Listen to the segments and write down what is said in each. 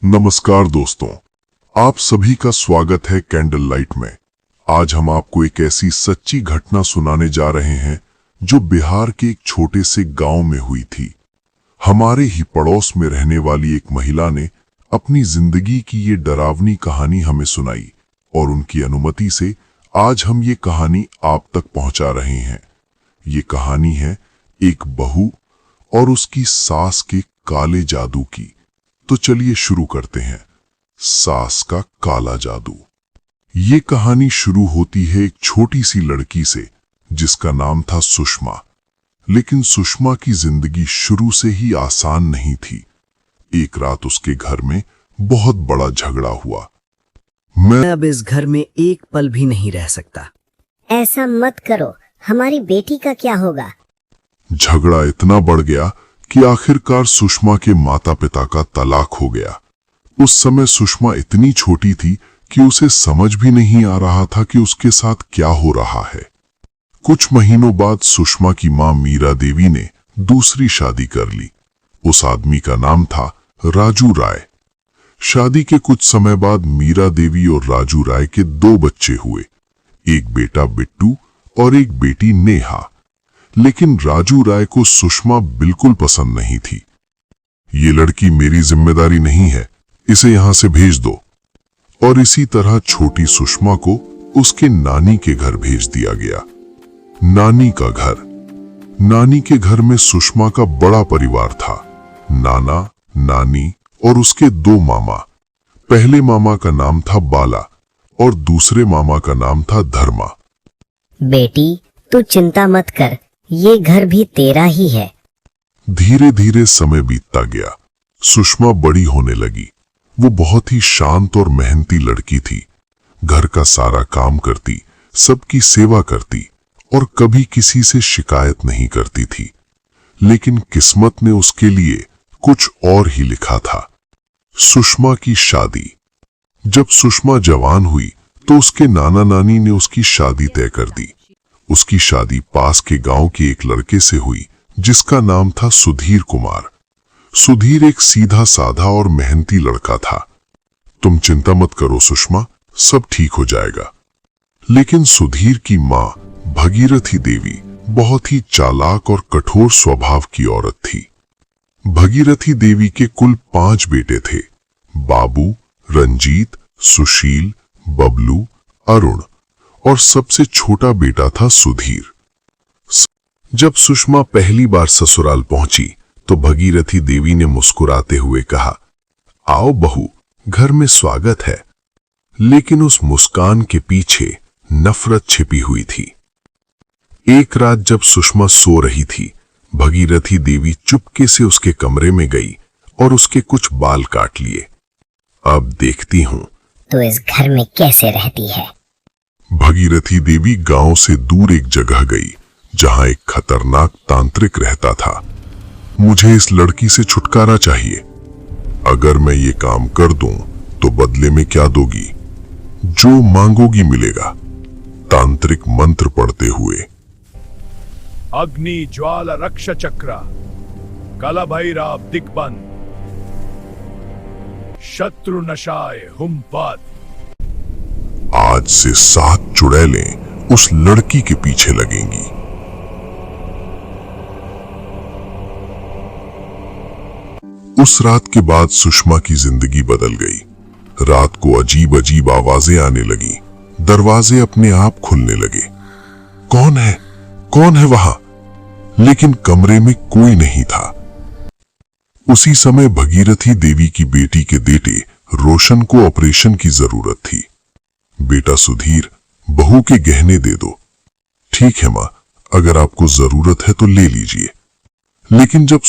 नमस्कार दोस्तों, आप सभी का स्वागत है कैंडल लाइट में। आज हम आपको एक ऐसी सच्ची घटना सुनाने जा रहे हैं जो बिहार के एक छोटे से गांव में हुई थी। हमारे ही पड़ोस में रहने वाली एक महिला ने अपनी जिंदगी की ये डरावनी कहानी हमें सुनाई और उनकी अनुमति से आज हम ये कहानी आप तक पहुंचा रहे हैं। ये कहानी है एक बहू और उसकी सास के काले जादू की। तो चलिए शुरू करते हैं। सास का काला जादू। ये कहानी शुरू होती है एक छोटी सी लड़की से जिसका नाम था सुषमा। लेकिन सुषमा की जिंदगी शुरू से ही आसान नहीं थी। एक रात उसके घर में बहुत बड़ा झगड़ा हुआ। मैं अब इस घर में एक पल भी नहीं रह सकता। ऐसा मत करो, हमारी बेटी का क्या होगा? झगड़ा इतना बढ़ गया कि आखिरकार सुषमा के माता पिता का तलाक हो गया। उस समय सुषमा इतनी छोटी थी कि उसे समझ भी नहीं आ रहा था कि उसके साथ क्या हो रहा है। कुछ महीनों बाद सुषमा की मां मीरा देवी ने दूसरी शादी कर ली। उस आदमी का नाम था राजू राय। शादी के कुछ समय बाद मीरा देवी और राजू राय के 2 बच्चे हुए, एक बेटा बिट्टू और एक बेटी नेहा। लेकिन राजू राय को सुषमा बिल्कुल पसंद नहीं थी। ये लड़की मेरी जिम्मेदारी नहीं है, इसे यहां से भेज दो। और इसी तरह छोटी सुषमा को उसके नानी के घर भेज दिया गया। नानी का घर। नानी के घर में सुषमा का बड़ा परिवार था। नाना, नानी और उसके 2 मामा। पहले मामा का नाम था बाला और दूसरे मामा का नाम था धर्मा। बेटी, तू चिंता मत कर, ये घर भी तेरा ही है। धीरे धीरे समय बीतता गया। सुषमा बड़ी होने लगी। वो बहुत ही शांत और मेहनती लड़की थी। घर का सारा काम करती, सबकी सेवा करती और कभी किसी से शिकायत नहीं करती थी। लेकिन किस्मत ने उसके लिए कुछ और ही लिखा था। सुषमा की शादी। जब सुषमा जवान हुई तो उसके नाना नानी ने उसकी शादी तय कर दी। उसकी शादी पास के गांव के एक लड़के से हुई जिसका नाम था सुधीर कुमार। सुधीर एक सीधा साधा और मेहनती लड़का था। तुम चिंता मत करो सुषमा, सब ठीक हो जाएगा। लेकिन सुधीर की मां भगीरथी देवी बहुत ही चालाक और कठोर स्वभाव की औरत थी। भगीरथी देवी के कुल 5 बेटे थे, बाबू, रंजीत, सुशील, बबलू, अरुण और सबसे छोटा बेटा था सुधीर। जब सुषमा पहली बार ससुराल पहुंची तो भगीरथी देवी ने मुस्कुराते हुए कहा, आओ बहू, घर में स्वागत है। लेकिन उस मुस्कान के पीछे नफरत छिपी हुई थी। एक रात जब सुषमा सो रही थी, भगीरथी देवी चुपके से उसके कमरे में गई और उसके कुछ बाल काट लिए। अब देखती हूं तो इस घर में कैसे रहती है। भगीरथी देवी गांव से दूर एक जगह गई जहां एक खतरनाक तांत्रिक रहता था। मुझे इस लड़की से छुटकारा चाहिए। अगर मैं ये काम कर दूं तो बदले में क्या दोगी? जो मांगोगी मिलेगा। तांत्रिक मंत्र पढ़ते हुए, अग्नि ज्वाला रक्ष चक्र कला भैरव दिग्बंध शत्रु नशाय हुम पद। आज से 7 चुड़ैलें उस लड़की के पीछे लगेंगी। उस रात के बाद सुषमा की जिंदगी बदल गई। रात को अजीब अजीब आवाजें आने लगी। दरवाजे अपने आप खुलने लगे। कौन है? कौन है वहां? लेकिन कमरे में कोई नहीं था। उसी समय भगीरथी देवी की बेटी के बेटे रोशन को ऑपरेशन की जरूरत थी। बेटा सुधीर, बहू के गहने दे दो। ठीक है मां, अगर आपको जरूरत है तो ले लीजिए। लेकिन जब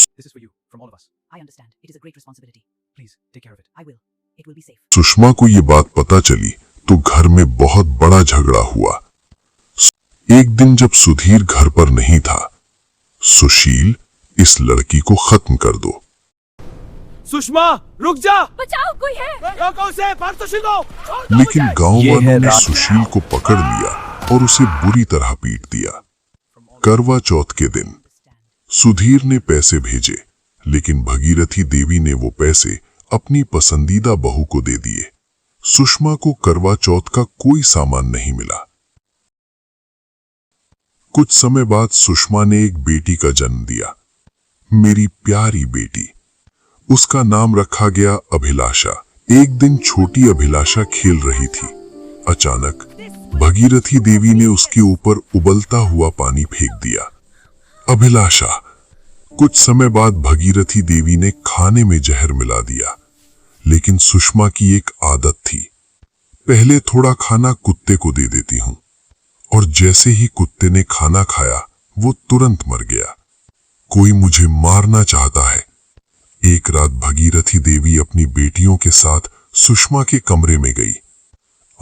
सुषमा को ये बात पता चली तो घर में बहुत बड़ा झगड़ा हुआ। एक दिन जब सुधीर घर पर नहीं था, सुशील, इस लड़की को खत्म कर दो। सुषमा, रुक जा! बचाओ, कोई है! रोको उसे, मार सुशील को! लेकिन गांव वालों ने सुशील को पकड़ लिया और उसे बुरी तरह पीट दिया। करवा चौथ के दिन सुधीर ने पैसे भेजे, लेकिन भगीरथी देवी ने वो पैसे अपनी पसंदीदा बहू को दे दिए। सुषमा को करवा चौथ का कोई सामान नहीं मिला। कुछ समय बाद सुषमा ने एक बेटी का जन्म दिया, मेरी प्यारी बेटी। उसका नाम रखा गया अभिलाषा। एक दिन छोटी अभिलाषा खेल रही थी। अचानक भगीरथी देवी ने उसके ऊपर उबलता हुआ पानी फेंक दिया। अभिलाषा। कुछ समय बाद भगीरथी देवी ने खाने में जहर मिला दिया। लेकिन सुषमा की एक आदत थी, पहले थोड़ा खाना कुत्ते को दे देती हूं, और जैसे ही कुत्ते ने खाना खाया वो तुरंत मर गया। कोई मुझे मारना चाहता है। एक रात भगीरथी देवी अपनी बेटियों के साथ सुषमा के कमरे में गई।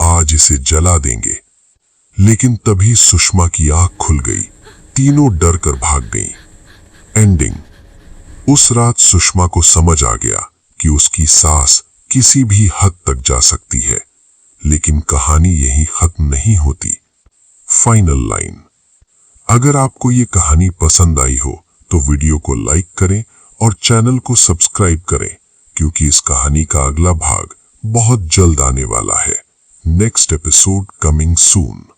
आज इसे जला देंगे। लेकिन तभी सुषमा की आंख खुल गई। तीनों डर कर भाग गईं। एंडिंग। उस रात सुषमा को समझ आ गया कि उसकी सास किसी भी हद तक जा सकती है, लेकिन कहानी यहीं खत्म नहीं होती। Final line. अगर आपको ये कहानी पसंद आई हो तो वीडियो को लाइक करें और चैनल को सब्सक्राइब करें, क्योंकि इस कहानी का अगला भाग बहुत जल्द आने वाला है। Next episode coming soon.